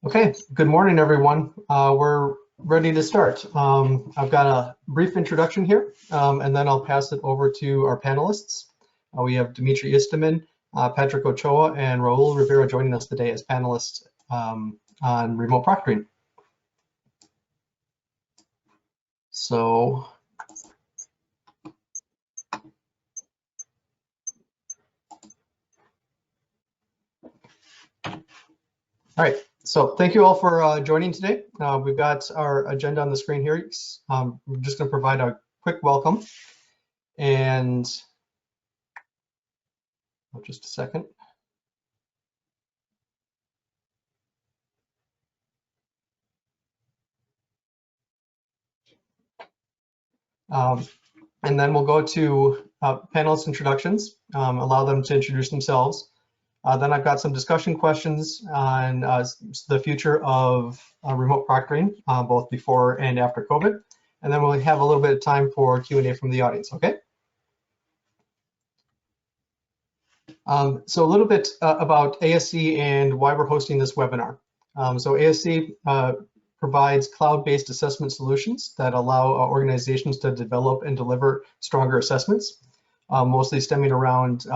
Okay, good morning, everyone. We're ready to start. I've got a brief introduction here, and then I'll pass it over to our panelists. We have Dimitri Istomin, Patrick Ochoa, and Raul Rivera joining us today as panelists on remote proctoring. So, all right. So thank you all for joining today. We've got our agenda on the screen here. We're just going to provide a quick welcome, and just a second. And then we'll go to panelist introductions, allow them to introduce themselves. Then I've got some discussion questions on the future of remote proctoring, both before and after COVID. And then we'll have a little bit of time for Q&A from the audience, okay? So a little bit about ASC and why we're hosting this webinar. So ASC provides cloud-based assessment solutions that allow organizations to develop and deliver stronger assessments, mostly stemming around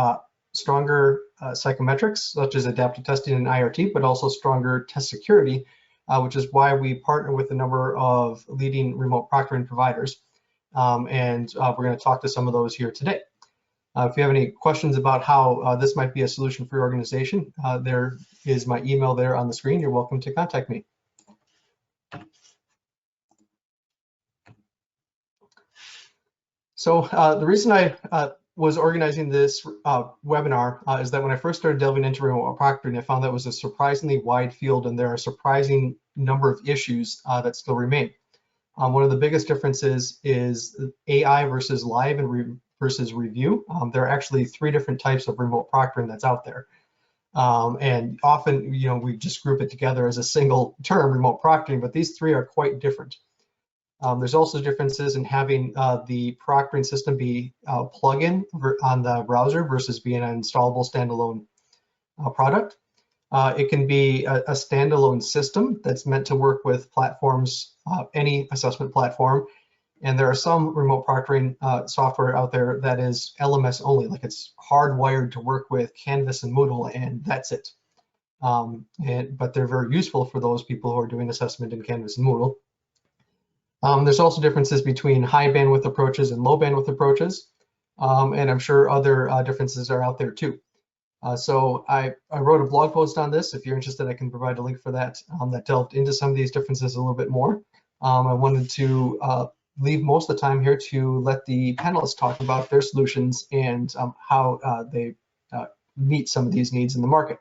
stronger psychometrics, such as adaptive testing and IRT, but also stronger test security, which is why we partner with a number of leading remote proctoring providers. And we're going to talk to some of those here today. If you have any questions about how this might be a solution for your organization, there is my email there on the screen. You're welcome to contact me. So the reason I was organizing this webinar is that when I first started delving into remote proctoring, I found that it was a surprisingly wide field, and there are a surprising number of issues that still remain. One of the biggest differences is AI versus live and versus review. There are actually 3 different types of remote proctoring that's out there. And often, we just group it together as a single term, remote proctoring, but these 3 are quite different. There's also differences in having the proctoring system be a plugin on the browser versus being an installable standalone product. It can be a standalone system that's meant to work with platforms, any assessment platform. And there are some remote proctoring software out there that is LMS only, like it's hardwired to work with Canvas and Moodle, and that's it. But they're very useful for those people who are doing assessment in Canvas and Moodle. There's also differences between high bandwidth approaches and low bandwidth approaches. And I'm sure other differences are out there too. So I wrote a blog post on this. If you're interested, I can provide a link for that that delved into some of these differences a little bit more. I wanted to leave most of the time here to let the panelists talk about their solutions and how they meet some of these needs in the market.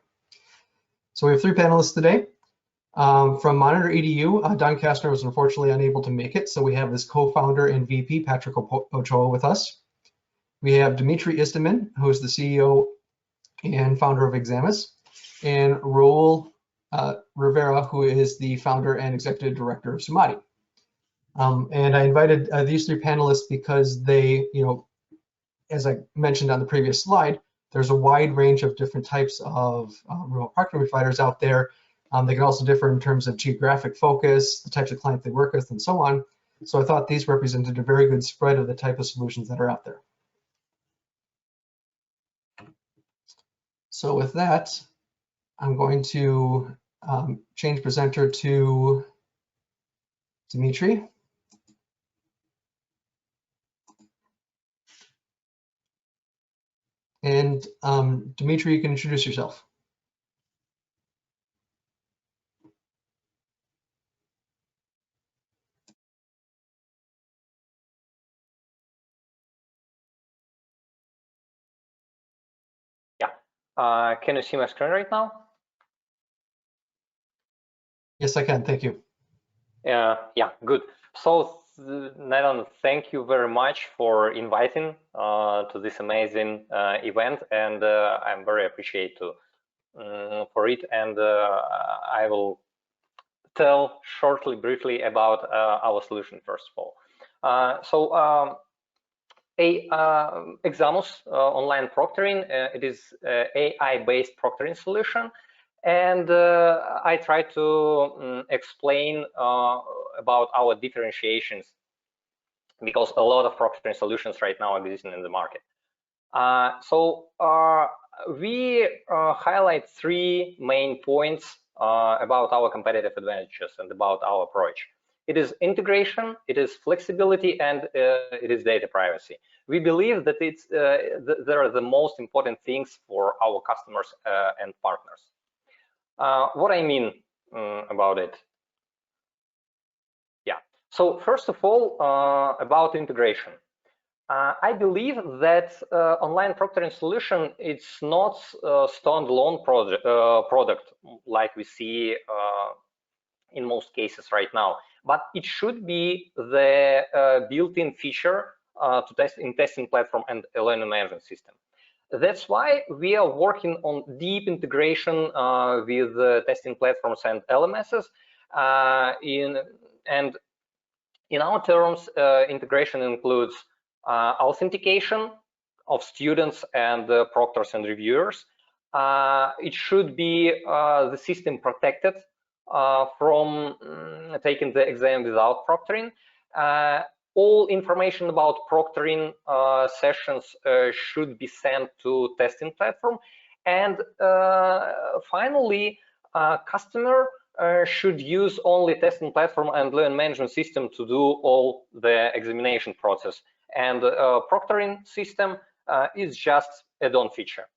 So we have 3 panelists today. From Monitor EDU, Don Kastner was unfortunately unable to make it, so we have his co-founder and VP, Patrick Ochoa, with us. We have Dimitri Istomin, who is the CEO and founder of Examis, and Raul Rivera, who is the founder and executive director of Sumati. And I invited these 3 panelists because they, as I mentioned on the previous slide, there's a wide range of different types of remote proctoring providers out there. They can also differ in terms of geographic focus, the types of clients they work with, and so on. So I thought these represented a very good spread of the type of solutions that are out there. So with that, I'm going to change presenter to Dimitri. And Dimitri, you can introduce yourself. Can you see my screen right now? Yes, I can. Thank you. Yeah, good. So, Nathan, thank you very much for inviting to this amazing event, and I'm very appreciative for it. And I will tell briefly about our solution first of all. Examus online proctoring. It is AI-based proctoring solution, and I try to explain about our differentiations, because a lot of proctoring solutions right now exist in the market. We highlight 3 main points about our competitive advantages and about our approach. It is integration, it is flexibility, and it is data privacy. We believe that there are the most important things for our customers and partners. What I mean about it? Yeah. So first of all, about integration. I believe that online proctoring solution, it's not a standalone product like we see in most cases right now, but it should be the built-in feature to testing platform and a learning management system. That's why we are working on deep integration with testing platforms and LMSs. In our terms, integration includes authentication of students and proctors and reviewers. It should be the system protected from taking the exam without proctoring. All information about proctoring sessions should be sent to testing platform. And finally, customer should use only testing platform and learning management system to do all the examination process. And proctoring system is just add-on feature.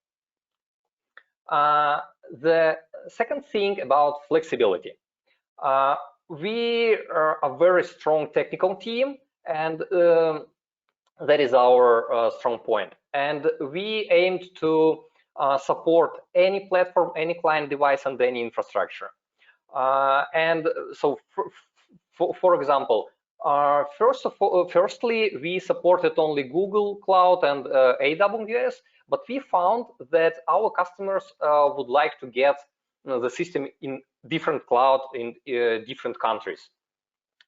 The second thing about flexibility. We are a very strong technical team, and that is our strong point. And we aimed to support any platform, any client device, and any infrastructure. And so, for example, firstly, we supported only Google Cloud and AWS, but we found that our customers would like to get the system in different cloud in different countries,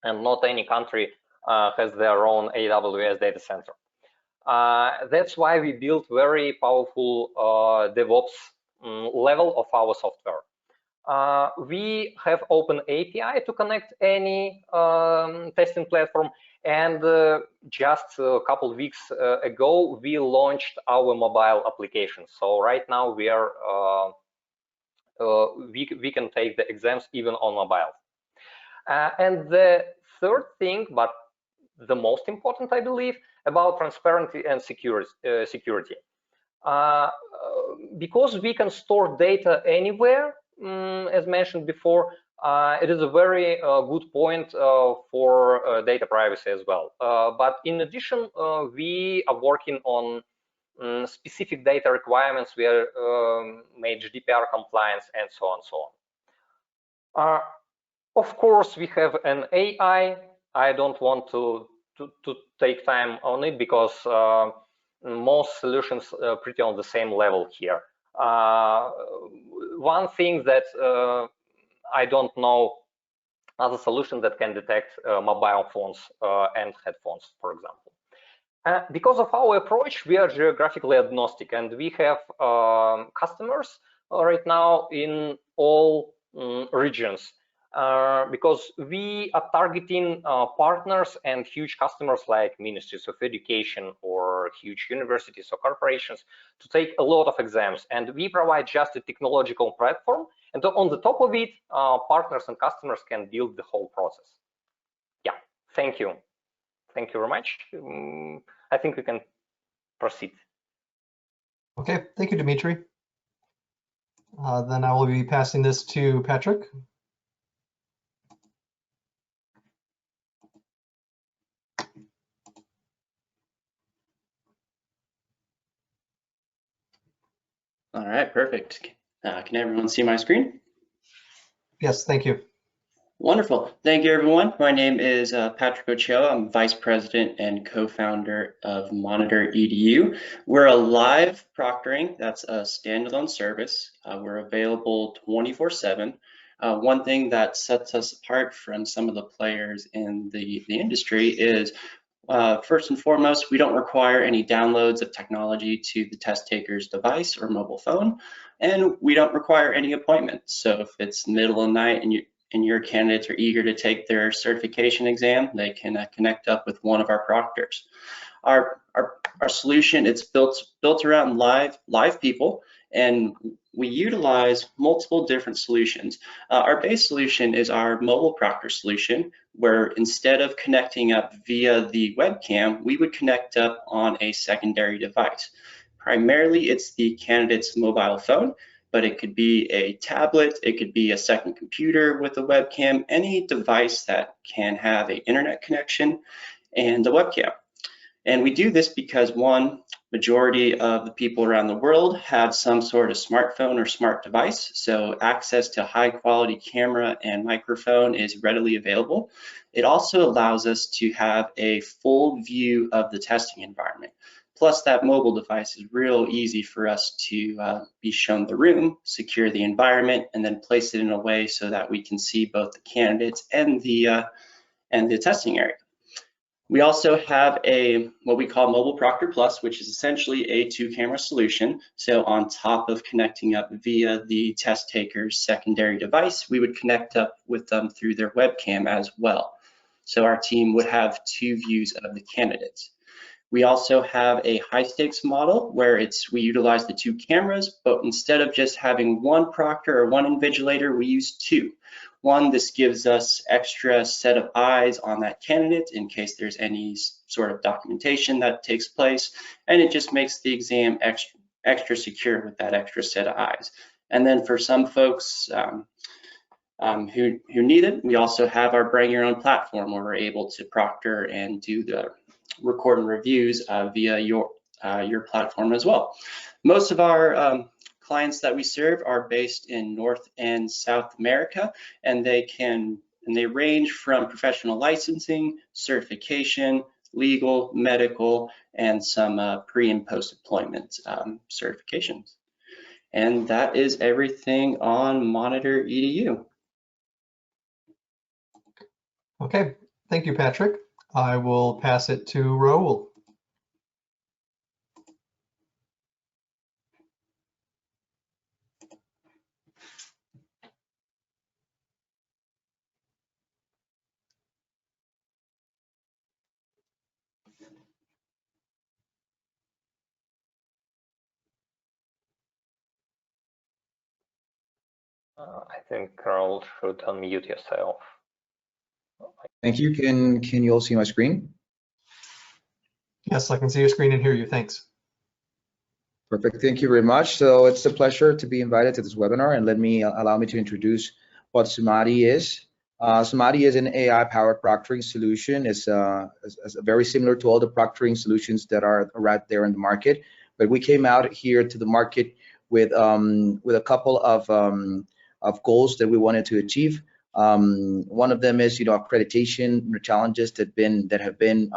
and not any country has their own AWS data center. That's why we built very powerful DevOps level of our software. We have open API to connect any testing platform, and just a couple of weeks ago we launched our mobile application. So right now we are we can take the exams even on mobile. And the third thing, but the most important, I believe, about transparency and security. Because we can store data anywhere, as mentioned before, it is a very good point for data privacy as well. But in addition, we are working on specific data requirements. We are made GDPR compliance and so on and so on. Of course, we have an AI. I don't want to take time on it, because most solutions are pretty on the same level here. One thing that I don't know other solutions that can detect mobile phones and headphones, for example. Because of our approach, we are geographically agnostic, and we have customers right now in all regions. Because we are targeting partners and huge customers like ministries of education or huge universities or corporations to take a lot of exams, and we provide just a technological platform, and on the top of it, partners and customers can build the whole process. Yeah, thank you very much. I think we can proceed. Okay, thank you, Dmitry. Then I will be passing this to Patrick. All right, perfect. Can everyone see my screen? Yes, thank you. Wonderful. Thank you, everyone. My name is Patrick Ochoa. I'm Vice President and co-founder of Monitor EDU. We're a live proctoring. That's a standalone service. We're available 24/7. One thing that sets us apart from some of the players in the industry is First and foremost, we don't require any downloads of technology to the test taker's device or mobile phone, and we don't require any appointments. So if it's middle of the night and your candidates are eager to take their certification exam, they can connect up with one of our proctors. Our solution, it's built around live people, and we utilize multiple different solutions. Our base solution is our mobile proctor solution, where instead of connecting up via the webcam, we would connect up on a secondary device. Primarily, it's the candidate's mobile phone, but it could be a tablet, it could be a second computer with a webcam, any device that can have an internet connection and a webcam. And we do this because, one, majority of the people around the world have some sort of smartphone or smart device, so access to high quality camera and microphone is readily available. It also allows us to have a full view of the testing environment. Plus, that mobile device is real easy for us to be shown the room, secure the environment, and then place it in a way so that we can see both the candidates and the testing area. We also have what we call Mobile Proctor Plus, which is essentially a 2-camera solution. So on top of connecting up via the test taker's secondary device, we would connect up with them through their webcam as well. So our team would have 2 views of the candidates. We also have a high stakes model where we utilize the 2 cameras, but instead of just having one proctor or one invigilator, we use 2. One, this gives us extra set of eyes on that candidate in case there's any sort of documentation that takes place, and it just makes the exam extra secure with that extra set of eyes. And then for some folks who need it, we also have our Bring Your Own platform where we're able to proctor and do the record and reviews via your platform as well. Most of our clients that we serve are based in North and South America, and they range from professional licensing, certification, legal, medical, and some pre and post deployment certifications. And that is everything on Monitor EDU. Okay, thank you, Patrick. I will pass it to Raul. I think Carol should unmute yourself. Thank you. Can you all see my screen? Yes, I can see your screen and hear you. Thanks. Perfect. Thank you very much. So it's a pleasure to be invited to this webinar, and allow me to introduce what Sumati is. Sumati is an AI-powered proctoring solution. It's very similar to all the proctoring solutions that are right there in the market, but we came out here to the market with a couple of goals that we wanted to achieve. One of them is, accreditation challenges that have been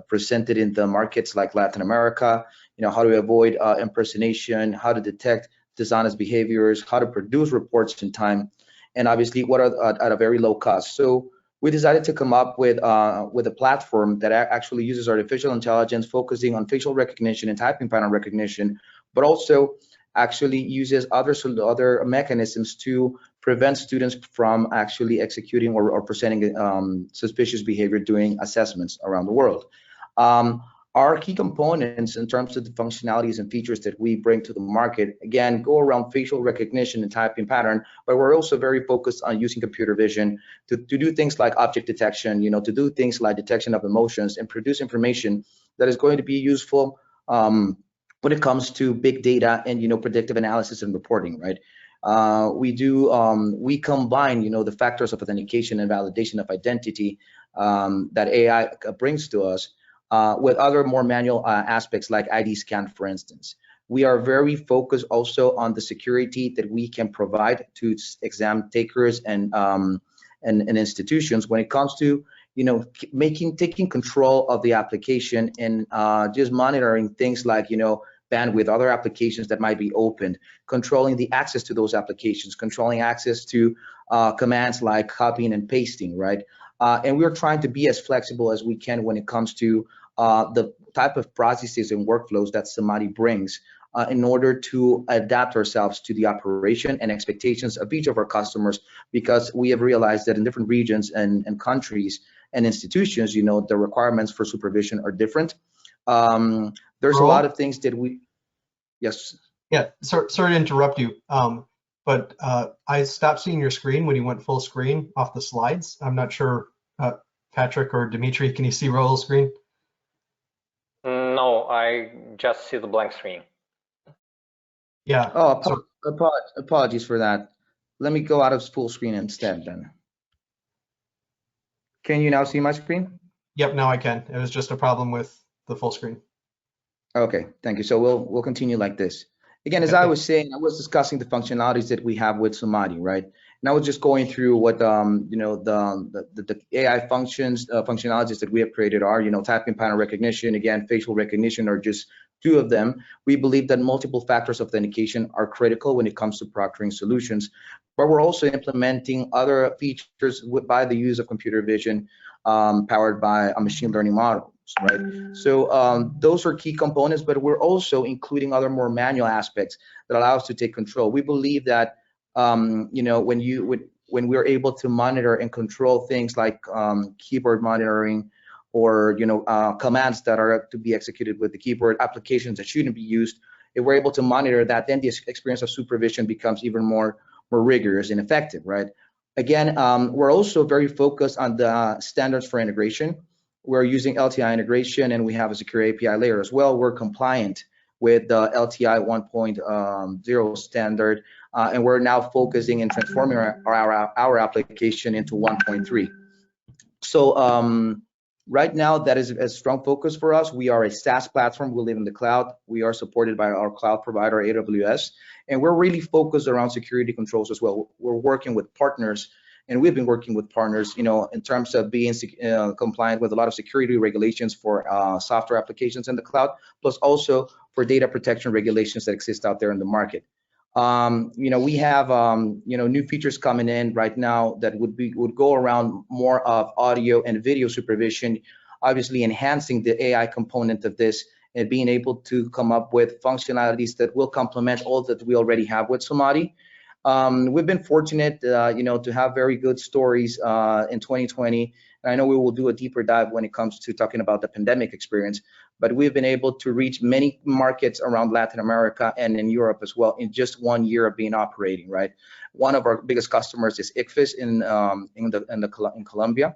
presented in the markets like Latin America. How to avoid impersonation, how to detect dishonest behaviors, how to produce reports in time, and obviously what are at a very low cost. So we decided to come up with a platform that actually uses artificial intelligence, focusing on facial recognition and typing pattern recognition, but also actually uses other mechanisms to prevent students from actually executing or presenting suspicious behavior during assessments around the world. Our key components in terms of the functionalities and features that we bring to the market, again, go around facial recognition and typing pattern, but we're also very focused on using computer vision to do things like object detection, to do things like detection of emotions and produce information that is going to be useful when it comes to big data and predictive analysis and reporting, right? We combine the factors of authentication and validation of identity that AI brings to us with other more manual aspects like ID scan, for instance. We are very focused also on the security that we can provide to exam takers and institutions when it comes to taking control of the application and just monitoring things like bandwidth, other applications that might be opened, controlling the access to those applications, controlling access to commands like copying and pasting, right? And we're trying to be as flexible as we can when it comes to the type of processes and workflows that Samadhi brings in order to adapt ourselves to the operation and expectations of each of our customers, because we have realized that in different regions and countries and institutions, you know, the requirements for supervision are different. There's a lot of things that we, yes. Yeah, sorry to interrupt you, but I stopped seeing your screen when you went full screen off the slides. I'm not sure, Patrick or Dimitri, can you see Raul's screen? No, I just see the blank screen. Yeah. Oh, apologies for that. Let me go out of full screen instead then. Can you now see my screen? Yep, now I can. It was just a problem with the full screen. Okay, thank you. So we'll continue like this. Again, as I was saying, I was discussing the functionalities that we have with Samadhi, right? And I was just going through what you know, the AI functionalities that we have created are, you know, typing pattern recognition, again, facial recognition are just two of them. We believe that multiple factors of authentication are critical when it comes to proctoring solutions, but we're also implementing other features by the use of computer vision powered by a machine learning model. Right. So those are key components, but we're also including other more manual aspects that allow us to take control. We believe that you know, when we're able to monitor and control things like keyboard monitoring, or you know, commands that are to be executed with the keyboard, applications that shouldn't be used, if we're able to monitor that, then the experience of supervision becomes even more rigorous and effective. Right. Again, we're also very focused on the standards for integration. We're using LTI integration, and we have a secure API layer as well. We're compliant with the LTI 1.0 standard, and we're now focusing and transforming our application into 1.3. So right now, that is a strong focus for us. We are a SaaS platform. We live in the cloud. We are supported by our cloud provider, AWS, and we're really focused around security controls as well. We're working with partners, and we've been working with partners, you know, in terms of being compliant with a lot of security regulations for software applications in the cloud, plus also for data protection regulations that exist out there in the market. You know, we have you know, new features coming in right now that would go around more of audio and video supervision, obviously enhancing the AI component of this and being able to come up with functionalities that will complement all that we already have with Samadhi. We've been fortunate, you know, to have very good stories in 2020. And I know we will do a deeper dive when it comes to talking about the pandemic experience, but we've been able to reach many markets around Latin America and in Europe as well in just 1 year of being operating, right? One of our biggest customers is ICFIS in Colombia.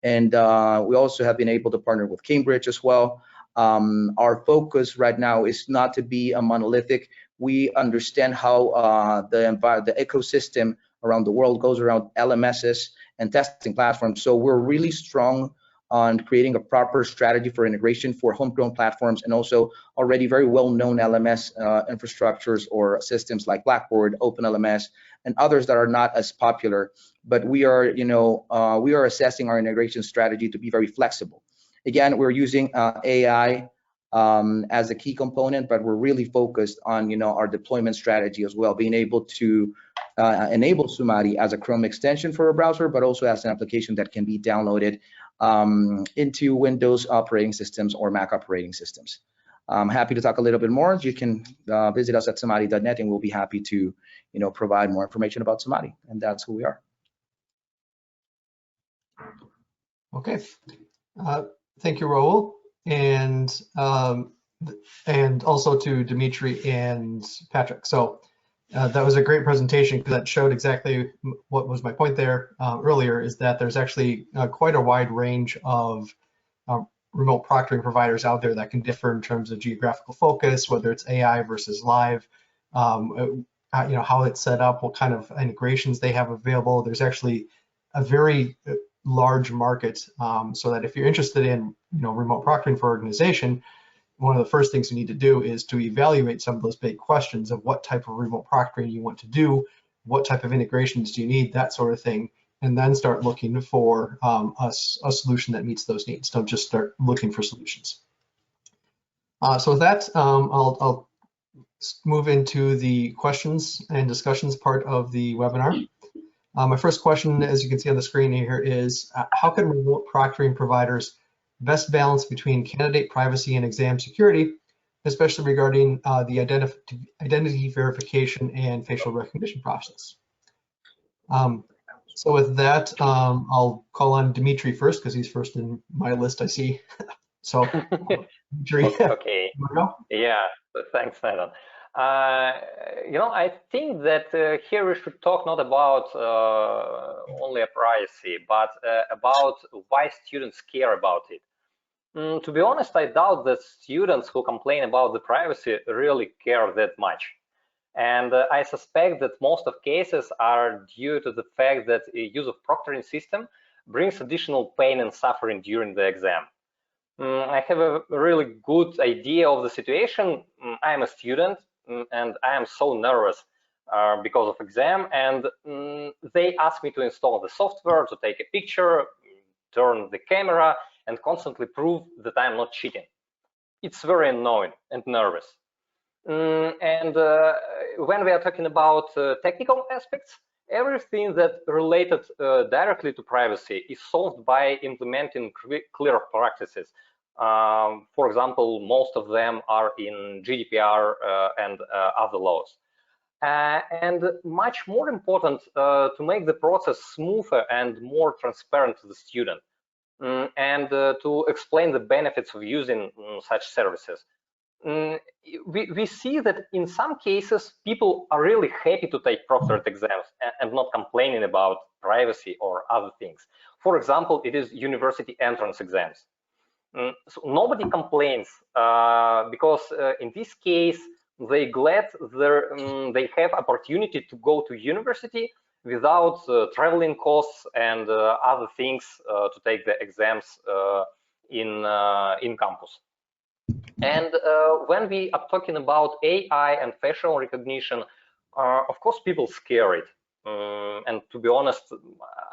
And we also have been able to partner with Cambridge as well. Our focus right now is not to be a monolithic. We understand how the ecosystem around the world goes around LMSs and testing platforms. So we're really strong on creating a proper strategy for integration for homegrown platforms, and also already very well-known LMS infrastructures or systems like Blackboard, OpenLMS, and others that are not as popular. But we are, you know, we are assessing our integration strategy to be very flexible. Again, we're using AI as a key component, but we're really focused on, you know, our deployment strategy as well, being able to enable Samadhi as a Chrome extension for a browser, but also as an application that can be downloaded into Windows operating systems or Mac operating systems. I'm happy to talk a little bit more. You can visit us at samadhi.net, and we'll be happy to, you know, provide more information about Samadhi, and that's who we are. Okay. Thank you, Raul, and also to Dimitri and Patrick. So that was a great presentation, because that showed exactly what was my point there earlier, is that there's actually quite a wide range of remote proctoring providers out there that can differ in terms of geographical focus, whether it's AI versus live, you know, how it's set up, what kind of integrations they have available. There's actually a very large market, so that if you're interested in, you know, remote proctoring for organization, one of the first things you need to do is to evaluate some of those big questions of what type of remote proctoring you want to do, what type of integrations do you need, that sort of thing, and then start looking for a solution that meets those needs. Don't just start looking for solutions. So with that, I'll move into the questions and discussions part of the webinar. My first question, as you can see on the screen here, is how can remote proctoring providers best balance between candidate privacy and exam security, especially regarding the identity verification and facial recognition process? So with that, I'll call on Dimitri first because he's first in my list, I see. So, Dimitri. Okay. Yeah, thanks, Nathan. I think that here we should talk not about only a privacy, but about why students care about it. To be honest, I doubt that students who complain about the privacy really care that much. And I suspect that most of cases are due to the fact that use of proctoring system brings additional pain and suffering during the exam. I have a really good idea of the situation. I'm a student and I am so nervous because of exam, and they ask me to install the software, to take a picture, turn the camera, and constantly prove that I'm not cheating. It's very annoying and nervous. And when we are talking about technical aspects, everything that related directly to privacy is solved by implementing clear practices. For example, most of them are in GDPR and other laws. And much more important to make the process smoother and more transparent to the student, and to explain the benefits of using such services. We see that in some cases, people are really happy to take proctored exams and not complaining about privacy or other things. For example, it is university entrance exams. So nobody complains because in this case, they glad they have opportunity to go to university without traveling costs and other things to take the exams in campus. And when we are talking about AI and facial recognition, of course, people scare it. And to be honest,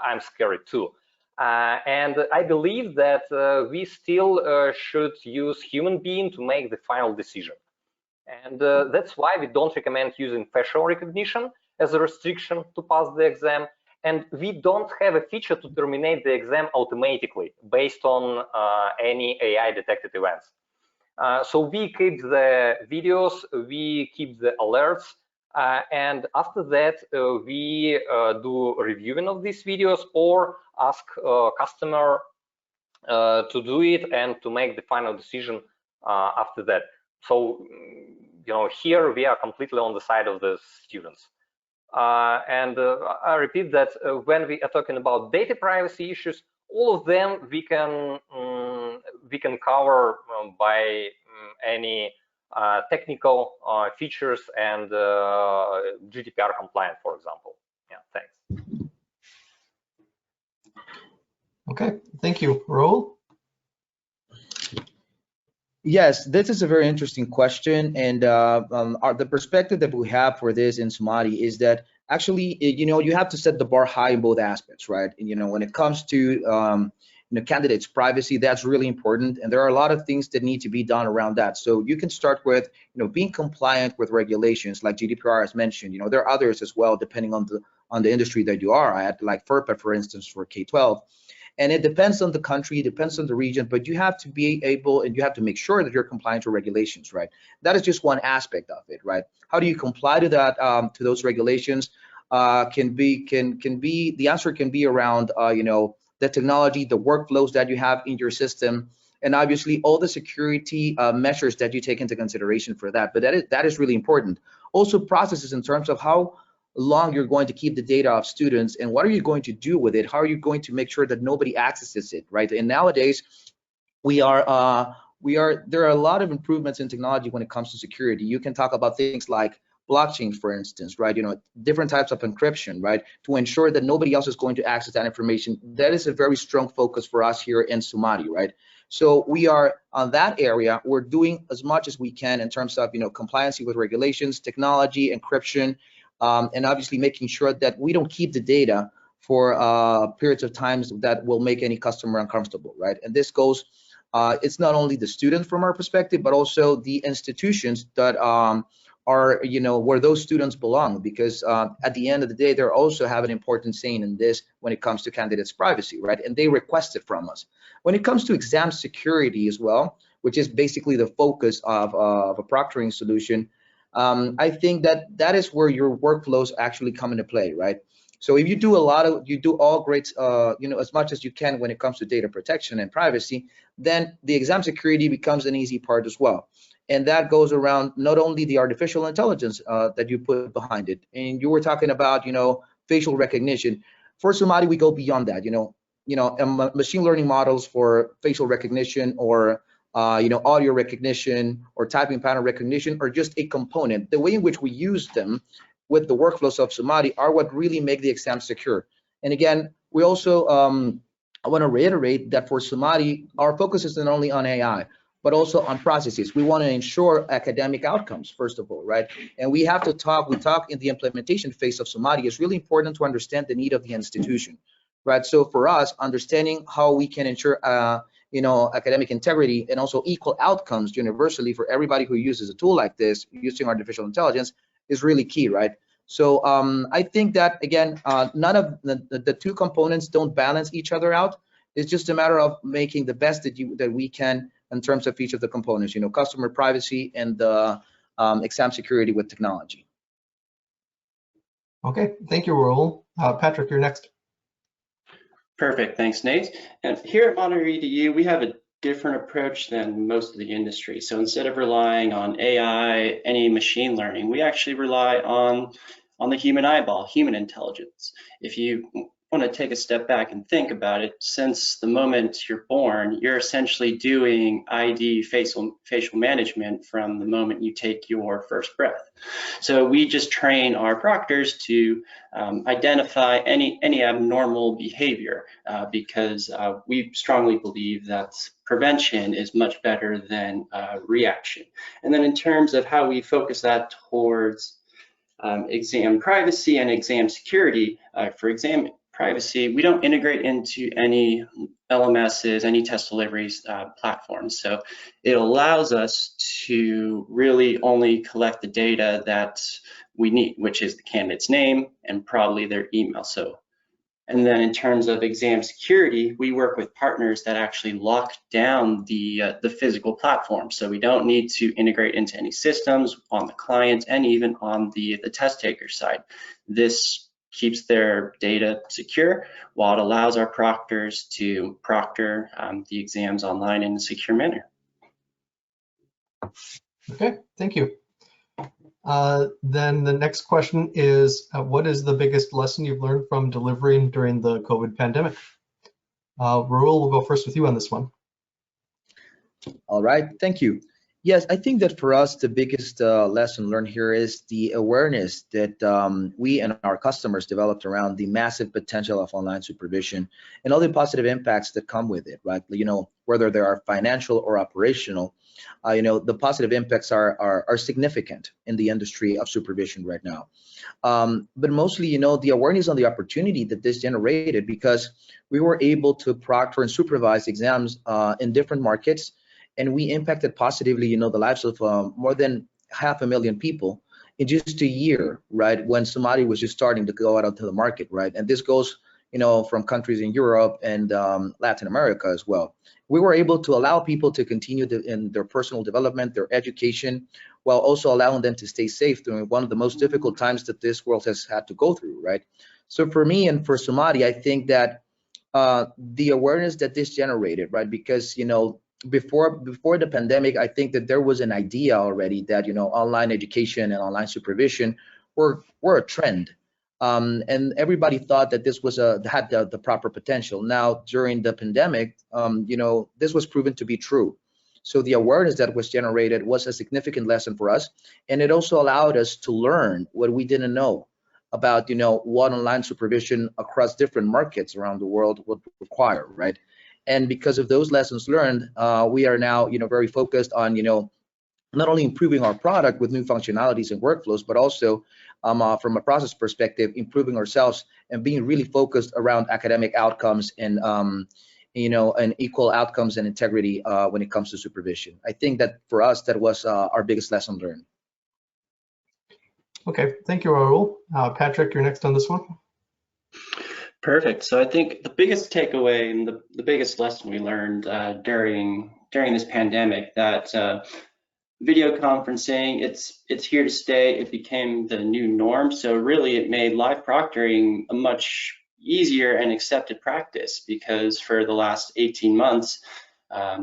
I'm scared too. And I believe that we still should use human being to make the final decision. And that's why we don't recommend using facial recognition as a restriction to pass the exam. And we don't have a feature to terminate the exam automatically based on any AI detected events. So we keep the videos, we keep the alerts, and after that we do reviewing of these videos or ask customer to do it and to make the final decision after that. So here we are completely on the side of the students. And I repeat that when we are talking about data privacy issues, all of them we can cover by any technical features and GDPR compliant, for example. Yeah, thanks. Okay, thank you. Raul? Yes, this is a very interesting question, and the perspective that we have for this in Samadhi is that actually, you have to set the bar high in both aspects, right? When it comes to candidates' privacy, that's really important, and there are a lot of things that need to be done around that. So you can start with, being compliant with regulations like GDPR as mentioned. There are others as well, depending on the industry that you are at, like FERPA, for instance, for K-12. And it depends on the country, it depends on the region, but you have to be able and you have to make sure that you're compliant to regulations, right? That is just one aspect of it, right? How do you comply to that, to those regulations? The answer can be around, the technology, the workflows that you have in your system, and obviously all the security measures that you take into consideration for that. But that is really important. Also processes in terms of how long you're going to keep the data of students and what are you going to do with it? How are you going to make sure that nobody accesses it, right? And nowadays there are a lot of improvements in technology when it comes to security. You can talk about things like blockchain, for instance, right? Different types of encryption, right? To ensure that nobody else is going to access that information. That is a very strong focus for us here in Samadhi, right? So we are on that area. We're doing as much as we can in terms of, compliancy with regulations, technology, encryption, and obviously making sure that we don't keep the data for periods of times that will make any customer uncomfortable, right? And this goes, it's not only the students from our perspective, but also the institutions that are, where those students belong, because at the end of the day, they also have an important saying in this when it comes to candidates' privacy, right? And they request it from us. When it comes to exam security as well, which is basically the focus of a proctoring solution, I think that is where your workflows actually come into play, right? So if you do all great, as much as you can when it comes to data protection and privacy, then the exam security becomes an easy part as well. And that goes around not only the artificial intelligence that you put behind it. And you were talking about, facial recognition. For Somati, we go beyond that, machine learning models for facial recognition or audio recognition or typing pattern recognition are just a component. The way in which we use them with the workflows of Somati are what really make the exam secure. And again, we also, I want to reiterate that for Somati, our focus is not only on AI, but also on processes. We want to ensure academic outcomes, first of all, right? And we talk in the implementation phase of Somati. It's really important to understand the need of the institution, right? So for us, understanding how we can ensure academic integrity and also equal outcomes universally for everybody who uses a tool like this using artificial intelligence is really key, right? So I think that, again, none of the two components don't balance each other out. It's just a matter of making the best that we can in terms of each of the components, customer privacy and the exam security with technology. Okay, thank you, Raul. Patrick, you're next. Perfect, thanks, Nate. And here at Monitor EDU, we have a different approach than most of the industry. So instead of relying on AI, any machine learning, we actually rely on the human eyeball, human intelligence. If you want to take a step back and think about it, since the moment you're born, you're essentially doing ID facial management from the moment you take your first breath. So we just train our proctors to identify any abnormal behavior because we strongly believe that prevention is much better than reaction. And then in terms of how we focus that towards exam privacy and exam security, for exam privacy, we don't integrate into any LMSs, any test deliveries platforms. So it allows us to really only collect the data that we need, which is the candidate's name and probably their email. And then in terms of exam security, we work with partners that actually lock down the physical platform. So we don't need to integrate into any systems on the client and even on the test taker side. This keeps their data secure while it allows our proctors to proctor the exams online in a secure manner. Okay, thank you. Then the next question is, what is the biggest lesson you've learned from delivering during the COVID pandemic? Raul, we'll go first with you on this one. All right, thank you. Yes, I think that for us, the biggest lesson learned here is the awareness that we and our customers developed around the massive potential of online supervision and all the positive impacts that come with it, right? Whether they are financial or operational, the positive impacts are significant in the industry of supervision right now. But mostly, the awareness on the opportunity that this generated, because we were able to proctor and supervise exams in different markets. And we impacted positively, the lives of more than 500,000 people in just a year, right? When Somati was just starting to go out onto the market, right? And this goes, from countries in Europe and Latin America as well. We were able to allow people to continue in their personal development, their education, while also allowing them to stay safe during one of the most difficult times that this world has had to go through, right? So for me and for Somati, I think that the awareness that this generated, right? Because, before the pandemic, I think that there was an idea already that online education and online supervision were a trend, and everybody thought that this had the proper potential. Now during the pandemic, this was proven to be true. So the awareness that was generated was a significant lesson for us, and it also allowed us to learn what we didn't know about what online supervision across different markets around the world would require, right? And because of those lessons learned, we are now, very focused on, not only improving our product with new functionalities and workflows, but also from a process perspective, improving ourselves and being really focused around academic outcomes and, and equal outcomes and integrity when it comes to supervision. I think that for us, that was our biggest lesson learned. Okay, thank you, Raul. Patrick, you're next on this one. Perfect. So I think the biggest takeaway and the biggest lesson we learned during this pandemic that video conferencing, it's here to stay. It became the new norm. So really it made live proctoring a much easier and accepted practice, because for the last 18 months,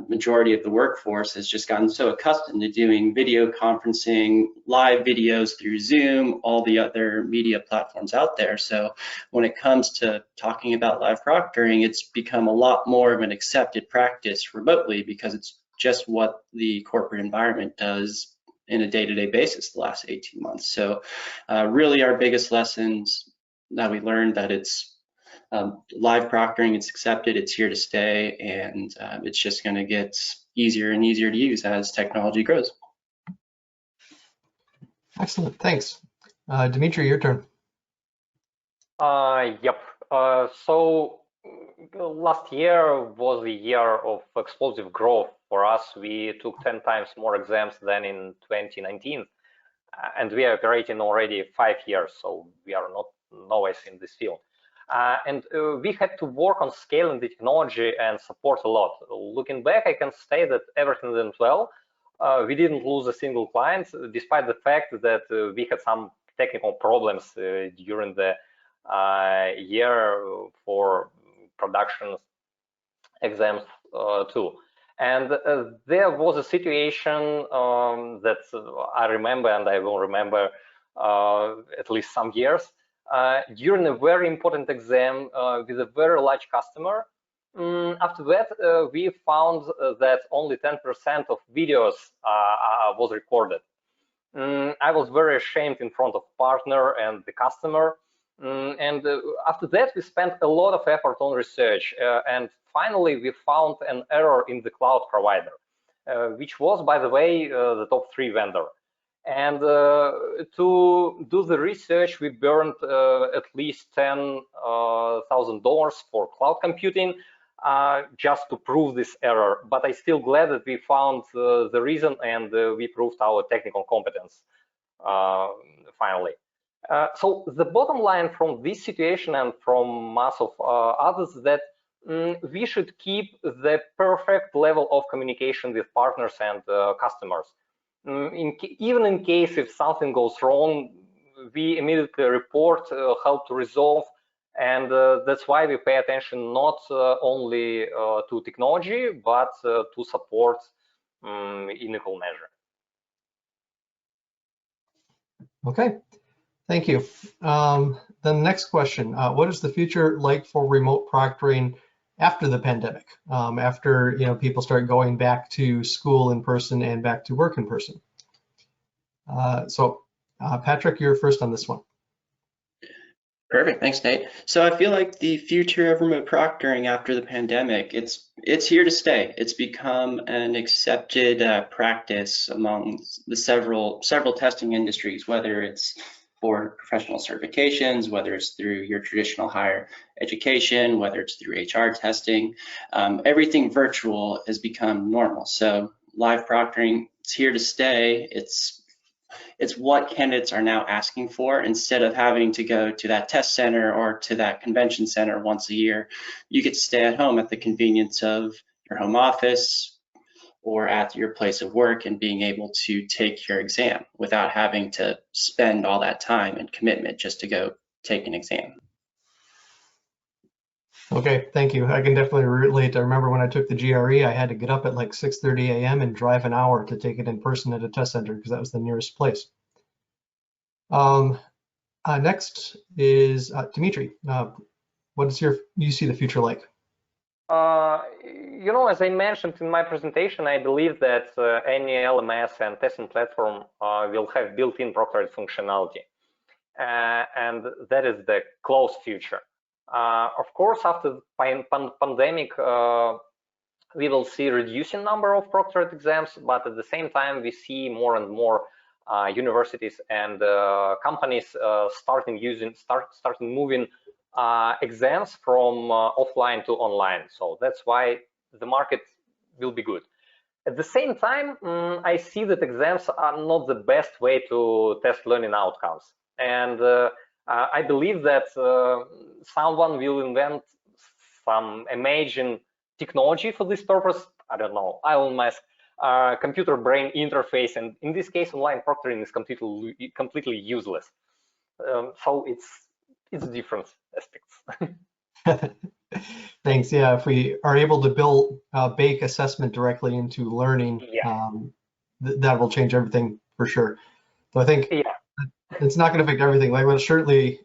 majority of the workforce has just gotten so accustomed to doing video conferencing, live videos through Zoom, all the other media platforms out there. So when it comes to talking about live proctoring, it's become a lot more of an accepted practice remotely, because it's just what the corporate environment does in a day-to-day basis the last 18 months. So really our biggest lessons that we learned that it's live proctoring, it's accepted, it's here to stay, and it's just going to get easier and easier to use as technology grows. Excellent, thanks. Dimitri, your turn. Yep. So last year was a year of explosive growth for us. We took 10 times more exams than in 2019, and we are operating already 5 years, so we are not novice in this field. And we had to work on scaling the technology and support a lot. Looking back, I can say that everything went well. We didn't lose a single client, despite the fact that we had some technical problems during the year for production exams too. And there was a situation that I remember, and I will remember at least some years, during a very important exam with a very large customer. After that, we found that only 10% of videos was recorded. I was very ashamed in front of partner and the customer. And after that, we spent a lot of effort on research. And finally, we found an error in the cloud provider, which was, by the way, the top 3 vendor. And to do the research, we burned at least $10,000 for cloud computing just to prove this error. But I'm still glad that we found the reason, and we proved our technical competence finally. So the bottom line from this situation and from mass of others that we should keep the perfect level of communication with partners and customers. Even in case if something goes wrong, we immediately report, help to resolve, and that's why we pay attention not only to technology, but to support in equal measure. Okay, thank you. Then the next question, what is the future like for remote proctoring after the pandemic, after people start going back to school in person and back to work in person? So Patrick, you're first on this one. Perfect, thanks, Nate. So I feel like the future of remote proctoring after the pandemic, it's here to stay. It's become an accepted practice among the several testing industries, whether it's for professional certifications, whether it's through your traditional higher education, whether it's through HR testing. Everything virtual has become normal. So live proctoring, it's here to stay. It's what candidates are now asking for. Instead of having to go to that test center or to that convention center once a year, you get to stay at home at the convenience of your home office or at your place of work and being able to take your exam without having to spend all that time and commitment just to go take an exam. Okay, thank you. I can definitely relate. I remember when I took the GRE, I had to get up at like 6:30 a.m. and drive an hour to take it in person at a test center because that was the nearest place. Next is Dimitri. What is you see the future like? As I mentioned in my presentation, I believe that any LMS and testing platform will have built-in Proctored functionality, and that is the close future. Of course, after the pandemic, we will see reducing number of proctored exams, but at the same time, we see more and more universities and companies starting moving exams from offline to online. So that's why the market will be good. At the same time, I see that exams are not the best way to test learning outcomes. And I believe that someone will invent some amazing technology for this purpose. I don't know, Elon Musk, computer-brain interface, and in this case, online proctoring is completely useless. So it's different aspects. Thanks. Yeah, if we are able to bake assessment directly into learning, Yeah. That will change everything for sure. So I think Yeah. it's not going to affect everything. Like, it certainly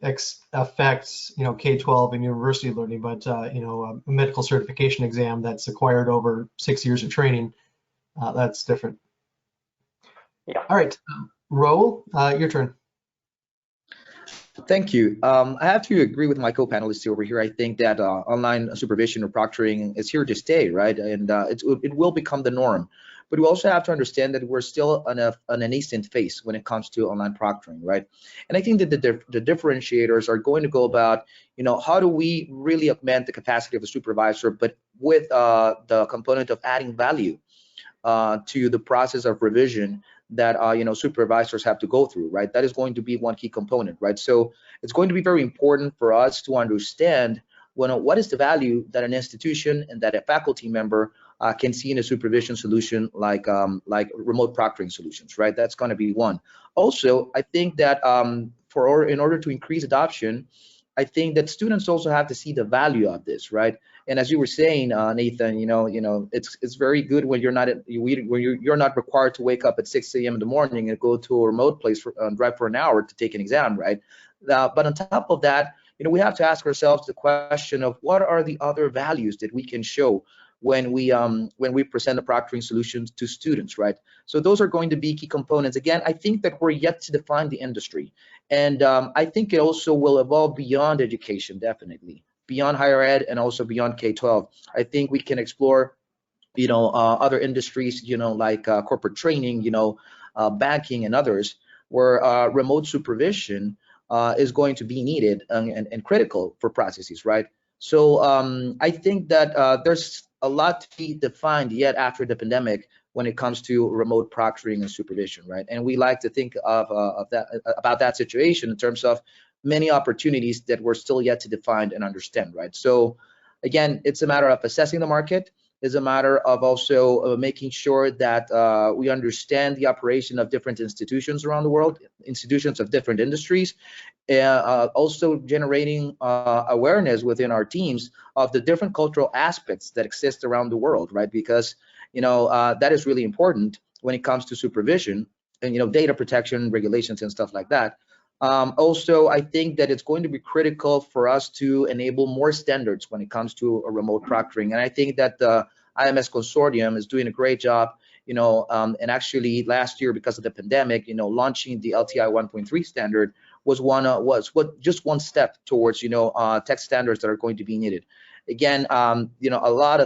affects, K-12 and university learning, but a medical certification exam that's acquired over 6 years of training, that's different. Yeah. All right, Raul, your turn. Thank you. I have to agree with my co-panelists over here. I think that online supervision or proctoring is here to stay, right? And it will become the norm. But we also have to understand that we're still on a nascent phase when it comes to online proctoring, right? And I think that the differentiators are going to go about, how do we really augment the capacity of the supervisor, but with the component of adding value to the process of revision that supervisors have to go through, right? That is going to be one key component, right? So it's going to be very important for us to understand what is the value that an institution and that a faculty member can see in a supervision solution like remote proctoring solutions, right? That's going to be one. Also, I think that in order to increase adoption, I think that students also have to see the value of this, right? And as you were saying, Nathan, it's very good when you're not required to wake up at 6 a.m. in the morning and go to a remote place drive for an hour to take an exam, right? But on top of that, we have to ask ourselves the question of what are the other values that we can show when we present the proctoring solutions to students, right? So those are going to be key components. Again, I think that we're yet to define the industry, and I think it also will evolve beyond education, definitely beyond higher ed and also beyond K-12. I think we can explore, other industries, like corporate training, banking and others, where remote supervision is going to be needed and critical for processes, right? So I think that there's a lot to be defined yet after the pandemic when it comes to remote proctoring and supervision, right? And we like to think about that situation in terms of many opportunities that we're still yet to define and understand, right? So again, it's a matter of assessing the market. It's a matter of also making sure that we understand the operation of different institutions around the world, institutions of different industries, also generating awareness within our teams of the different cultural aspects that exist around the world, right? Because that is really important when it comes to supervision and data protection regulations and stuff like that. Also, I think that it's going to be critical for us to enable more standards when it comes to a remote proctoring. And I think that the IMS Consortium is doing a great job, and actually last year, because of the pandemic, launching the LTI 1.3 standard was just one step towards, tech standards that are going to be needed. Again, a lot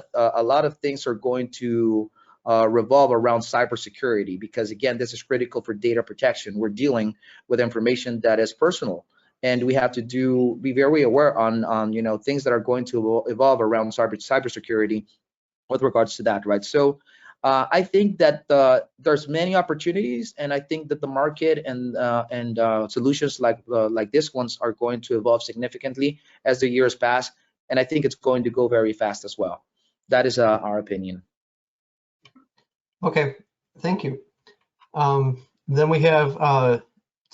of things are going to revolve around cybersecurity, because again, this is critical for data protection. We're dealing with information that is personal, and we have to be very aware on things that are going to evolve around cybersecurity with regards to that, right? So I think that there's many opportunities, and I think that the market and solutions like this ones are going to evolve significantly as the years pass, and I think it's going to go very fast as well. That is our opinion. Okay, thank you. Then we have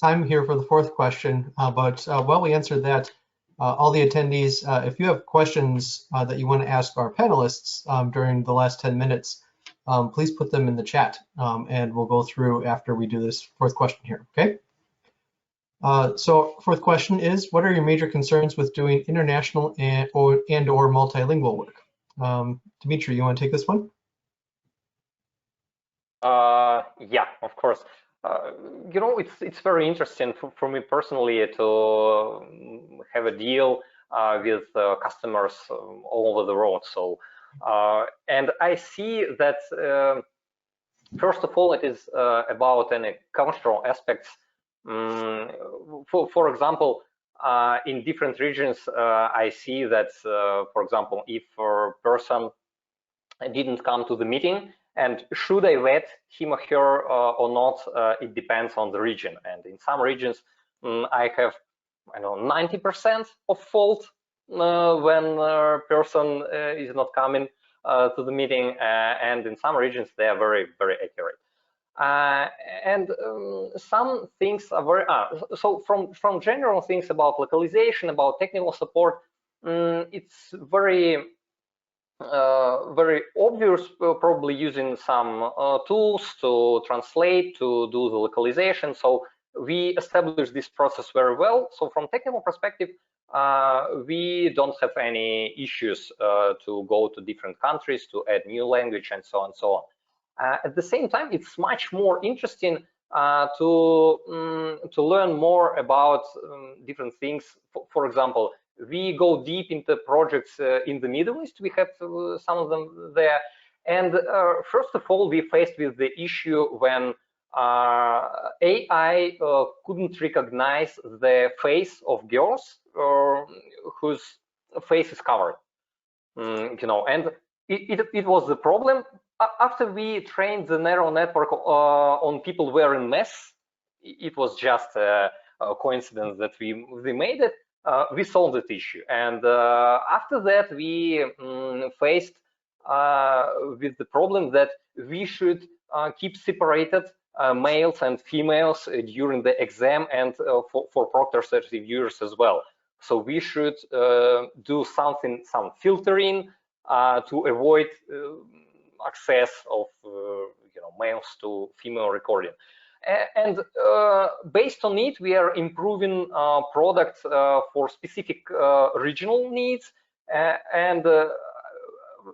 time here for the fourth question, but while we answer that, all the attendees, if you have questions that you want to ask our panelists during the last 10 minutes, please put them in the chat, and we'll go through after we do this fourth question here, okay? So fourth question is, what are your major concerns with doing international or multilingual work? Dimitri, you want to take this one? Yeah, of course. It's very interesting for me personally to have a deal with customers all over the world. So, and I see that first of all, it is about any cultural aspects. For example, in different regions, I see that, for example, if a person didn't come to the meeting And should I vet him or her or not? It depends on the region. And in some regions, I have, I know, 90% of fault when a person is not coming to the meeting, and in some regions they are very, very accurate. And some things are very so from general things about localization, about technical support, it's very very obvious, probably using some tools to translate, to do the localization. So we established this process very well. So from technical perspective, we don't have any issues to go to different countries, to add new language, and so on and so on. At the same time, it's much more interesting to learn more about different things. For example, we go deep into projects in the Middle East. We have some of them there. And first of all, we faced with the issue when AI couldn't recognize the face of girls whose face is covered. You know, and it was the problem. After we trained the neural network on people wearing masks, it was just a coincidence that we made it. We solved that issue, and after that we faced with the problem that we should keep separated males and females during the exam, and for proctors and reviewers as well. So we should do some filtering to avoid access of males to female recording. And based on it, we are improving products for specific regional needs. And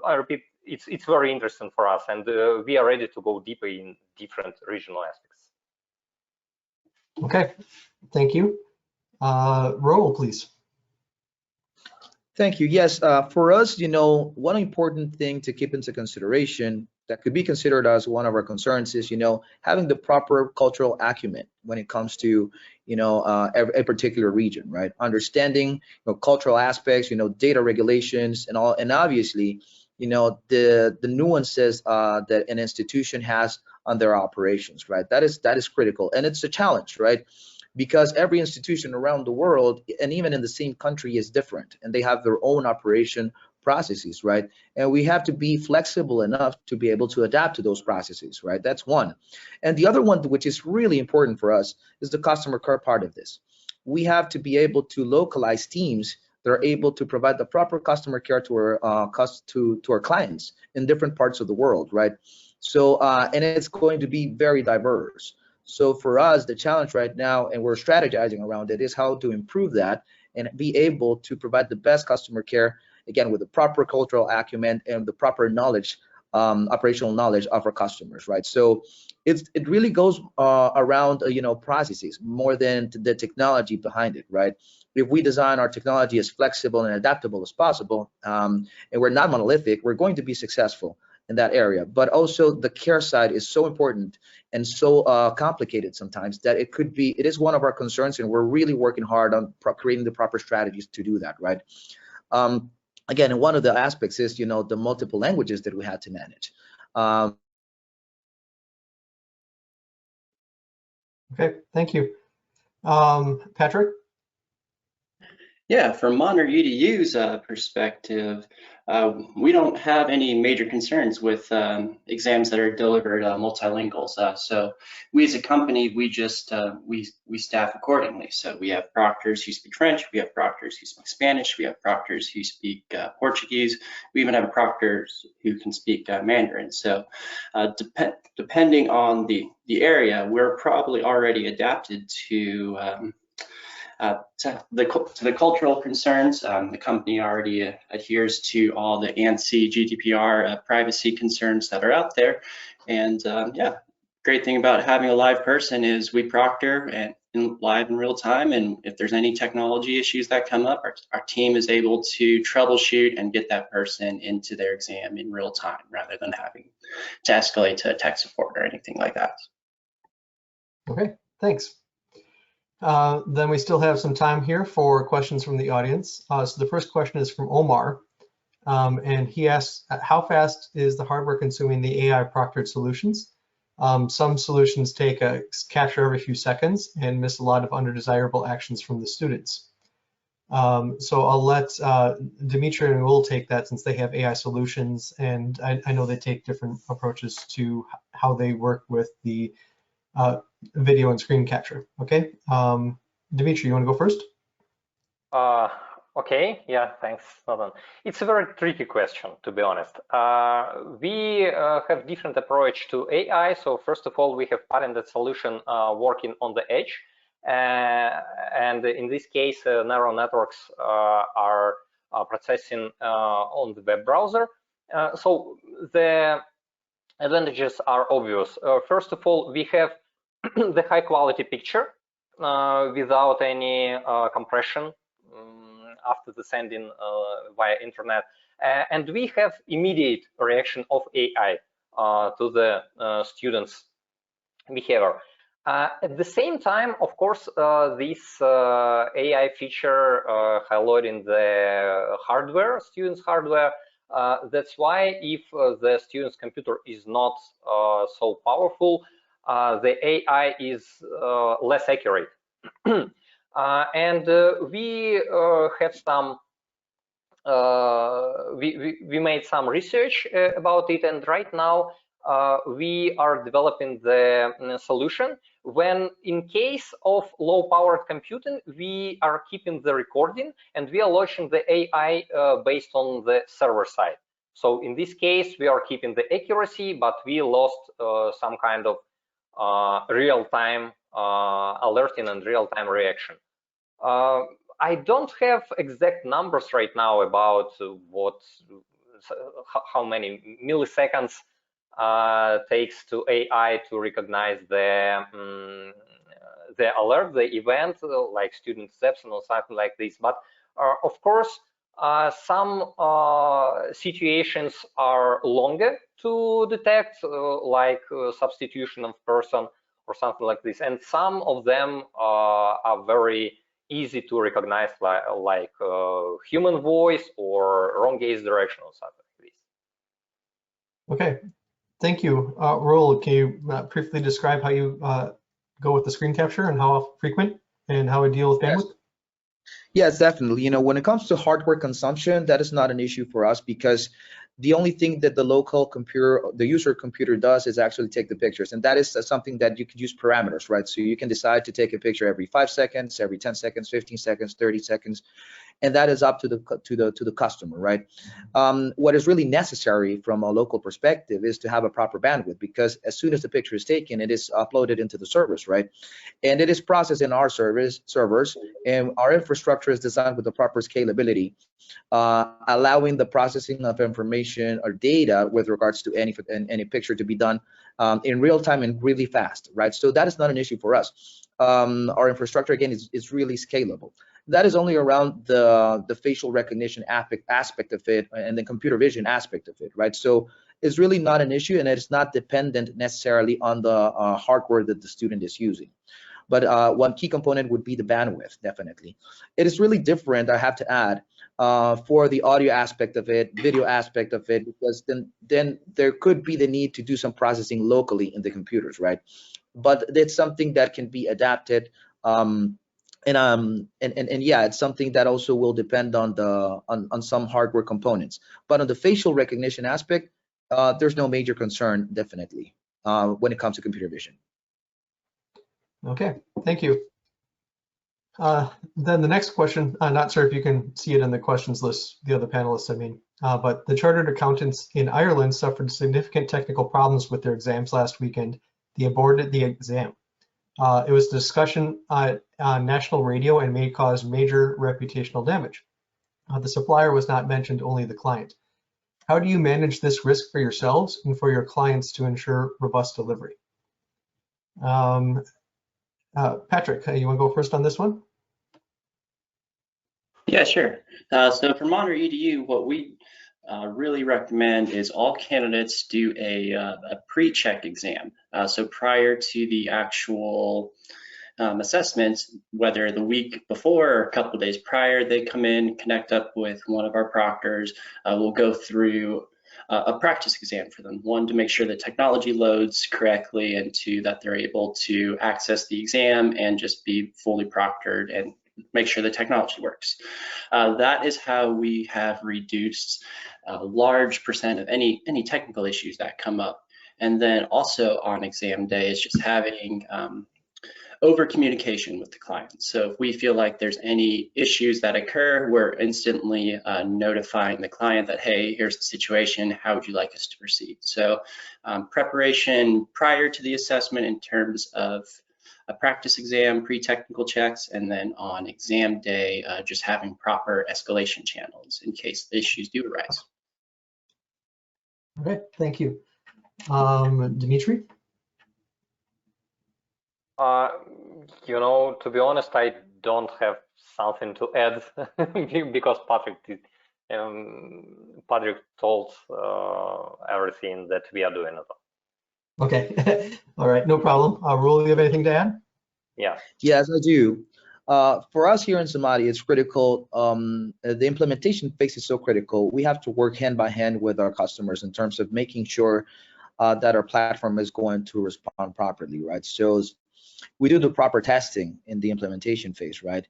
I repeat, it's very interesting for us, and we are ready to go deeper in different regional aspects. Okay, thank you. Raul, please. Thank you. Yes, for us, one important thing to keep into consideration that could be considered as one of our concerns is, having the proper cultural acumen when it comes to, a particular region, right? Understanding, cultural aspects, data regulations and all, and obviously, the nuances that an institution has on their operations, right? That is critical, and it's a challenge, right? Because every institution around the world, and even in the same country, is different, and they have their own operation processes, right? And we have to be flexible enough to be able to adapt to those processes, right? That's one. And the other one, which is really important for us, is the customer care part of this. We have to be able to localize teams that are able to provide the proper customer care to our clients in different parts of the world, right? So, and it's going to be very diverse. So for us, the challenge right now, and we're strategizing around it, is how to improve that and be able to provide the best customer care, again, with the proper cultural acumen and the proper knowledge, operational knowledge of our customers, right? So it really goes around, processes more than the technology behind it, right? If we design our technology as flexible and adaptable as possible, and we're not monolithic, we're going to be successful in that area. But also the care side is so important and so complicated sometimes that it is one of our concerns, and we're really working hard on creating the proper strategies to do that, right? Again, and one of the aspects is, the multiple languages that we had to manage. Okay, thank you. Patrick? Yeah, from Monitor EDU's perspective, we don't have any major concerns with exams that are delivered multilingual. So we as a company, we just we staff accordingly. So we have proctors who speak French, we have proctors who speak Spanish, we have proctors who speak Portuguese, we even have proctors who can speak Mandarin. So depending on the area, we're probably already adapted to the cultural concerns. The company already adheres to all the ANSI, GDPR privacy concerns that are out there. And yeah, great thing about having a live person is we proctor and live in real time. And if there's any technology issues that come up, our team is able to troubleshoot and get that person into their exam in real time rather than having to escalate to tech support or anything like that. Okay, thanks. Then we still have some time here for questions from the audience. So the first question is from Omar. and he asks, how fast is the hardware consuming the AI proctored solutions? Some solutions take a capture every few seconds and miss a lot of undesirable actions from the students. So I'll let Dimitri and Will take that since they have AI solutions, and I know they take different approaches to how they work with the video and screen capture. Okay, Dimitri, you want to go first? Okay, yeah, thanks, Nathan. It's a very tricky question, to be honest. We have different approach to AI. So first of all, we have patented solution working on the edge. And in this case, neural networks are processing on the web browser. So the advantages are obvious. First of all, we have the high quality picture without any compression after the sending via internet, and we have immediate reaction of AI to the students' behavior. At the same time, of course, this AI feature highlighting the hardware, students' hardware. That's why if the student's computer is not so powerful, the AI is less accurate. And we have some, we made some research about it, and right now we are developing the solution when in case of low-powered computing, we are keeping the recording and we are launching the AI based on the server side. So in this case, we are keeping the accuracy, but we lost some kind of real-time alerting and real-time reaction. I don't have exact numbers right now about how many milliseconds takes to AI to recognize the alert, the event, like student absence or something like this. But of course, some situations are longer to detect, like substitution of person or something like this, and some of them are very easy to recognize, like human voice or wrong gaze direction or something like this. Okay, thank you. Raul, can you briefly describe how you go with the screen capture and how frequent and how we deal with bandwidth? Yes, definitely. You know, when it comes to hardware consumption, that is not an issue for us because the only thing that the local computer, the user computer does is actually take the pictures. And that is something that you could use parameters, right? So you can decide to take a picture every 5 seconds, every 10 seconds, 15 seconds, 30 seconds. And that is up to the customer, right? What is really necessary from a local perspective is to have a proper bandwidth, because as soon as the picture is taken, it is uploaded into the servers, right? And it is processed in our servers, and our infrastructure is designed with the proper scalability, allowing the processing of information or data with regards to any picture to be done in real time and really fast, right? So that is not an issue for us. Our infrastructure, again, is really scalable. That is only around the facial recognition aspect of it and the computer vision aspect of it, right? So it's really not an issue, and it's not dependent necessarily on the hardware that the student is using. But one key component would be the bandwidth, definitely. It is really different, I have to add, for the audio aspect of it, video aspect of it, because then there could be the need to do some processing locally in the computers, right? But it's something that can be adapted. And yeah, it's something that also will depend on some hardware components. But on the facial recognition aspect, there's no major concern, definitely, when it comes to computer vision. Okay, thank you. Then the next question, I'm not sure if you can see it in the questions list, the other panelists, I mean, but the chartered accountants in Ireland suffered significant technical problems with their exams last weekend. They aborted the exam. It was discussion on national radio and may cause major reputational damage. The supplier was not mentioned, only the client. How do you manage this risk for yourselves and for your clients to ensure robust delivery? Patrick, you want to go first on this one? Yeah, sure. So for Monitor EDU, what we really recommend is all candidates do a pre-check exam. So prior to the actual assessments, whether the week before or a couple of days prior, they come in, connect up with one of our proctors. We'll go through a practice exam for them. One, to make sure the technology loads correctly, and two, that they're able to access the exam and just be fully proctored and make sure the technology works. That is how we have reduced a large percent of any technical issues that come up. And then also on exam day is just having over communication with the client. So if we feel like there's any issues that occur, we're instantly notifying the client that, hey, here's the situation, how would you like us to proceed? So preparation prior to the assessment in terms of a practice exam, pre-technical checks, and then on exam day, just having proper escalation channels in case issues do arise. All right, thank you. Dimitri? You know, to be honest, I don't have something to add because Patrick told everything that we are doing. Okay, all right, no problem. Rule, you have anything to add? Yeah. Yes, I do. For us here in Samadhi, it's critical. The implementation phase is so critical. We have to work hand by hand with our customers in terms of making sure that our platform is going to respond properly, right? So we do the proper testing in the implementation phase, right?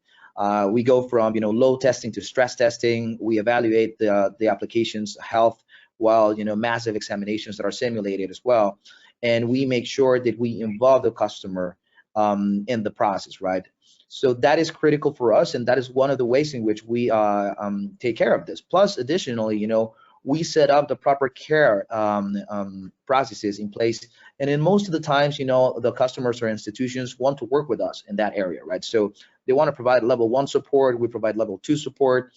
We go from load testing to stress testing. We evaluate the application's health while massive examinations that are simulated as well, and we make sure that we involve the customer in the process, right? So that is critical for us, and that is one of the ways in which we take care of this. Plus, additionally, we set up the proper care processes in place, and in most of the times, the customers or institutions want to work with us in that area, right? So they want to provide level 1 support, we provide level 2 support,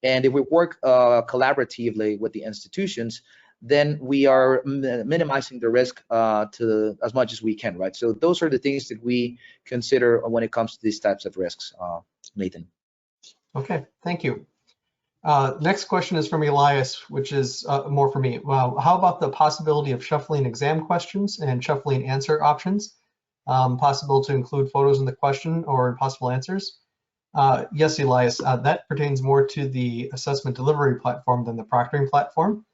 and if we work collaboratively with the institutions, then we are minimizing the risk to as much as we can, right? So those are the things that we consider when it comes to these types of risks, Nathan. Okay, thank you. Next question is from Elias, which is more for me. How about the possibility of shuffling exam questions and shuffling answer options? Possible to include photos in the question or possible answers? Yes, Elias, that pertains more to the assessment delivery platform than the proctoring platform.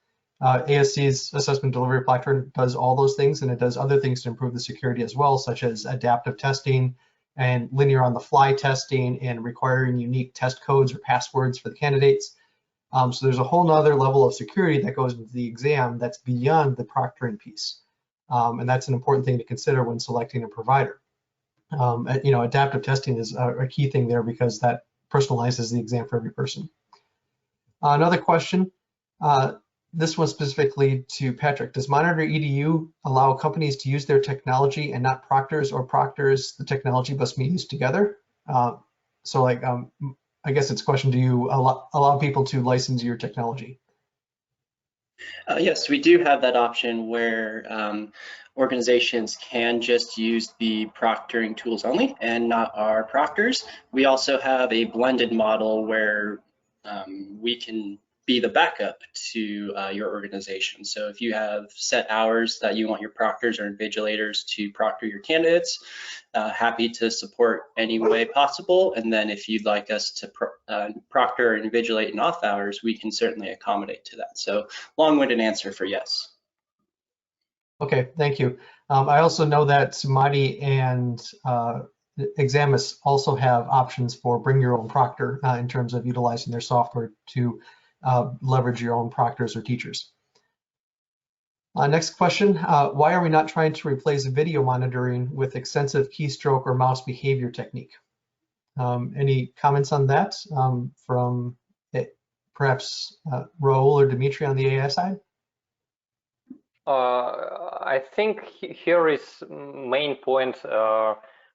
ASC's assessment delivery platform does all those things, and it does other things to improve the security as well, such as adaptive testing and linear on-the-fly testing and requiring unique test codes or passwords for the candidates. So there's a whole nother level of security that goes into the exam that's beyond the proctoring piece. And that's an important thing to consider when selecting a provider. Adaptive testing is a key thing there because that personalizes the exam for every person. Another question, this one specifically to Patrick. Does Monitor EDU allow companies to use their technology and not proctors, or proctors, the technology must be used together? I guess it's a question, do you allow people to license your technology? Yes, we do have that option where organizations can just use the proctoring tools only and not our proctors. We also have a blended model where we can be the backup to your organization. So if you have set hours that you want your proctors or invigilators to proctor your candidates, happy to support any way possible. And then if you'd like us to proctor and invigilate in off hours, we can certainly accommodate to that. So long-winded answer for yes. Okay, thank you. I also know that Samadhi and Examus also have options for bring your own proctor in terms of utilizing their software to leverage your own proctors or teachers. Next question, why are we not trying to replace video monitoring with extensive keystroke or mouse behavior technique? Any comments on that from perhaps Raul or Dimitri on the AI side? I think here is main point,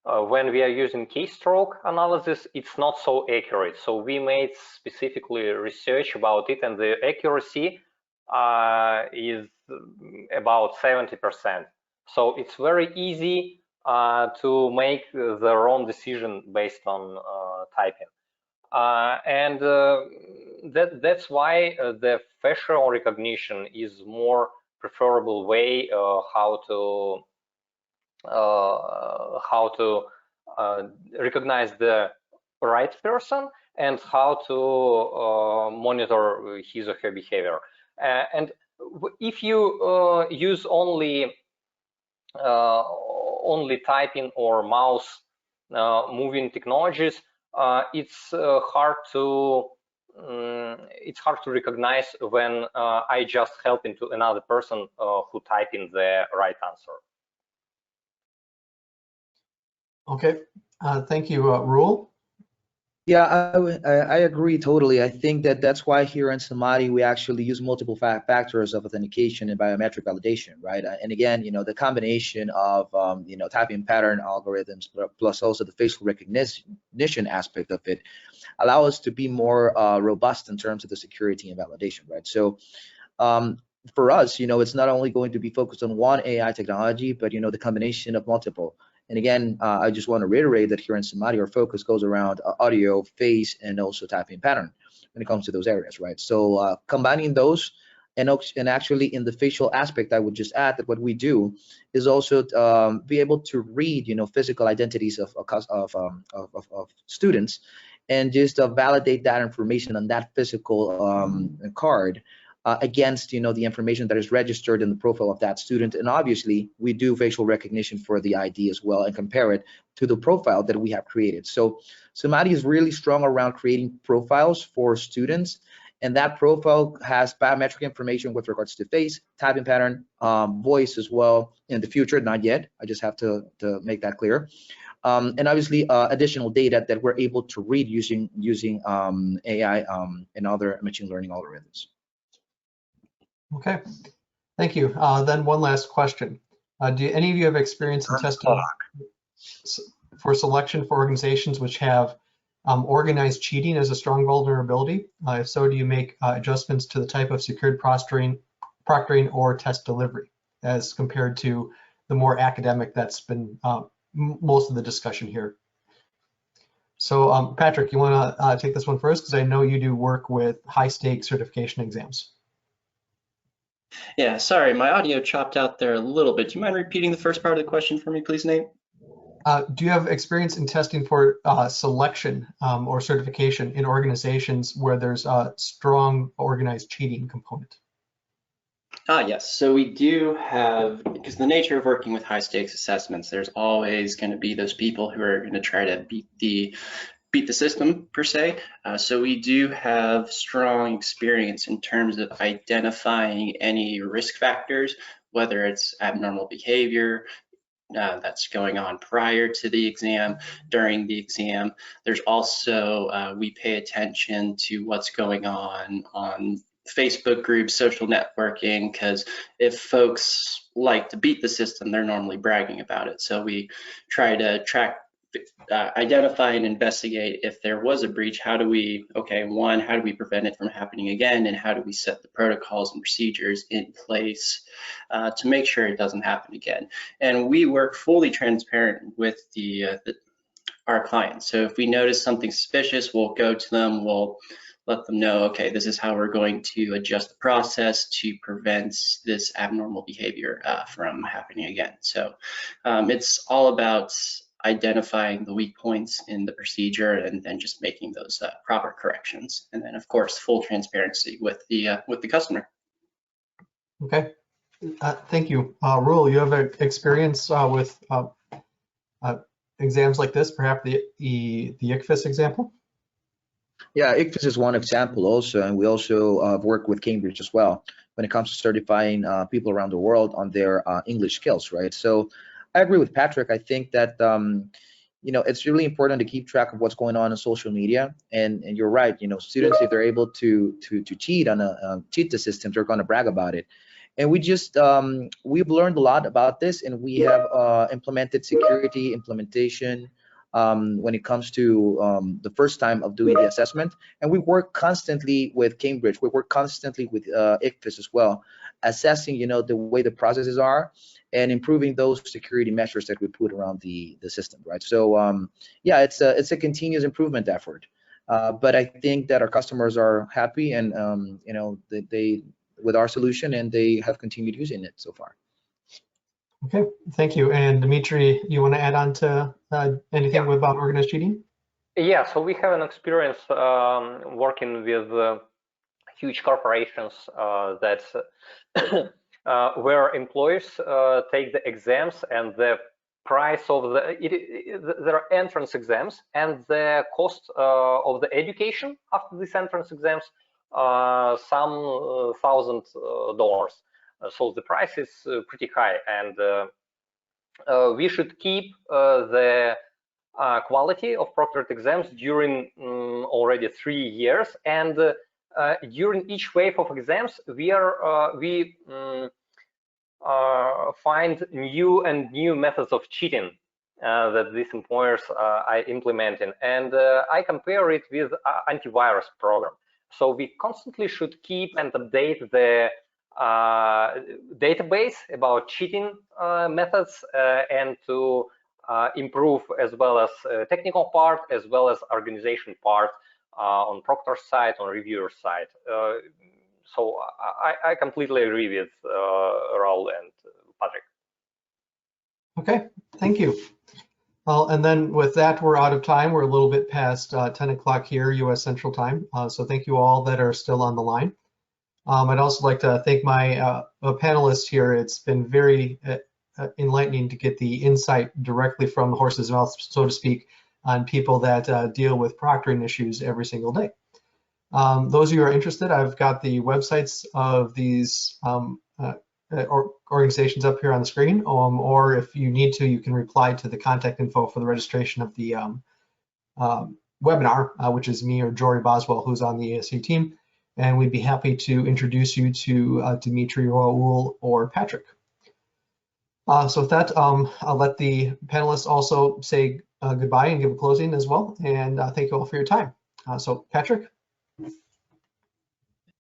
when we are using keystroke analysis, it's not so accurate. So we made specifically research about it, and the accuracy is about 70%. So it's very easy to make the wrong decision based on typing. That's why the facial recognition is more preferable way how to recognize the right person and how to monitor his or her behavior. And if you use only typing or mouse moving technologies, it's hard to recognize when I just help into another person who type in the right answer. Okay, thank you, Rule. Yeah, I agree totally. I think that that's why here in Samadhi we actually use multiple factors of authentication and biometric validation, right? And again, the combination of typing pattern algorithms plus also the facial recognition aspect of it allow us to be more robust in terms of the security and validation, right? So for us, it's not only going to be focused on one AI technology, but the combination of multiple. And again, I just want to reiterate that here in Samadhi, our focus goes around audio, face, and also typing pattern when it comes to those areas, right? So combining those, and actually in the facial aspect, I would just add that what we do is also be able to read, physical identities of students, and just validate that information on that physical card against the information that is registered in the profile of that student. And obviously we do facial recognition for the ID as well and compare it to the profile that we have created. So Samadhi is really strong around creating profiles for students, and that profile has biometric information with regards to face, typing pattern, voice as well. In the future, not yet, I just have to make that clear. And obviously additional data that we're able to read using AI and other machine learning algorithms. Okay, thank you. Then one last question. Do any of you have experience in testing for selection for organizations which have organized cheating as a strong vulnerability? If so, do you make adjustments to the type of secured proctoring or test delivery as compared to the more academic that's been most of the discussion here? So Patrick, you want to take this one first, because I know you do work with high-stake certification exams. Yeah, sorry, my audio chopped out there a little bit. Do you mind repeating the first part of the question for me, please, Nate? Do you have experience in testing for selection or certification in organizations where there's a strong organized cheating component? Yes, so we do have, because the nature of working with high stakes assessments, there's always going to be those people who are going to try to beat the system per se. So we do have strong experience in terms of identifying any risk factors, whether it's abnormal behavior that's going on prior to the exam, during the exam. There's also, we pay attention to what's going on Facebook groups, social networking, because if folks like to beat the system, they're normally bragging about it. So we try to identify and investigate if there was a breach. How do we, one, how do we prevent it from happening again, and how do we set the protocols and procedures in place to make sure it doesn't happen again? And we work fully transparent with our clients. So if we notice something suspicious, we'll go to them, we'll let them know, okay, this is how we're going to adjust the process to prevent this abnormal behavior from happening again. So it's all about identifying the weak points in the procedure and then just making those proper corrections. And then of course, full transparency with the customer. Okay, thank you. Rule, you have experience with exams like this, perhaps the ICFIS example? Yeah, ICFIS is one example also, and we also work with Cambridge as well when it comes to certifying people around the world on their English skills, right? So I agree with Patrick. I think that it's really important to keep track of what's going on in social media, and you're right. Students, if they're able to cheat on cheat the systems, they're going to brag about it. And we've learned a lot about this, and we have implemented security implementation when it comes to the first time of doing the assessment. And we work constantly with Cambridge. We work constantly with ICFIS as well, assessing the way the processes are and improving those security measures that we put around the system, right? So yeah, it's a continuous improvement effort. But I think that our customers are happy, and they with our solution, and they have continued using it so far. Okay, thank you. And Dimitri, you want to add on to anything about organized cheating? Yeah, so we have an experience working with huge corporations that where employees take the exams, and the price of their entrance exams and the cost of the education after these entrance exams some $1,000. So the price is pretty high, and we should keep the quality of proctored exams during already 3 years, and during each wave of exams we find new methods of cheating that these employers are implementing, and I compare it with antivirus program. So we constantly should keep and update the database about cheating methods and to improve as well as technical part as well as organization part on Proctor's side, on reviewer's side. So I completely agree with Raul and Patrick. Okay, thank you. Well, and then with that, we're out of time. We're a little bit past 10 o'clock here, US Central Time. So thank you all that are still on the line. I'd also like to thank my panelists here. It's been very enlightening to get the insight directly from the horse's mouth, so to speak, on people that deal with proctoring issues every single day. Those of you who are interested, I've got the websites of these organizations up here on the screen, or if you need to, you can reply to the contact info for the registration of the webinar, which is me or Jory Boswell, who's on the ASC team, and we'd be happy to introduce you to Dimitri, Raul, or Patrick. So with that, I'll let the panelists also say goodbye and give a closing as well, and thank you all for your time. So Patrick?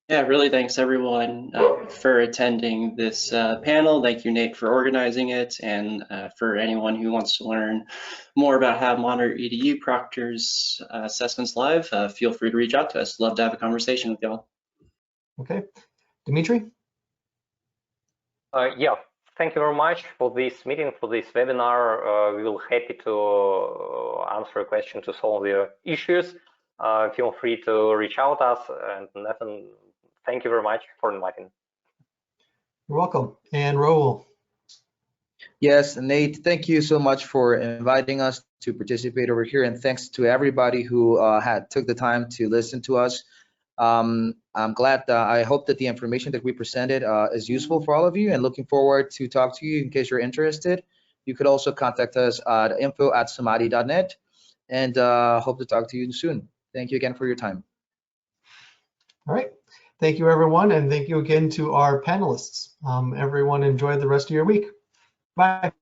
Yeah, really thanks everyone for attending this panel. Thank you, Nate, for organizing it. And for anyone who wants to learn more about how Monitor EDU Proctor's assessments live, feel free to reach out to us. Love to have a conversation with y'all. Okay, Dimitri? Yeah, thank you very much for this meeting, for this webinar. We will be happy to answer a question, to solve your issues. Feel free to reach out us, and Nathan, thank you very much for inviting. You're welcome. And Raul? Yes, Nate, thank you so much for inviting us to participate over here, and thanks to everybody who took the time to listen to us. I'm glad, I hope that the information that we presented is useful for all of you, and looking forward to talk to you in case you're interested. You could also contact us at info@samadi.net, and hope to talk to you soon. Thank you again for your time. All right. Thank you, everyone, and thank you again to our panelists. Everyone, enjoy the rest of your week. Bye.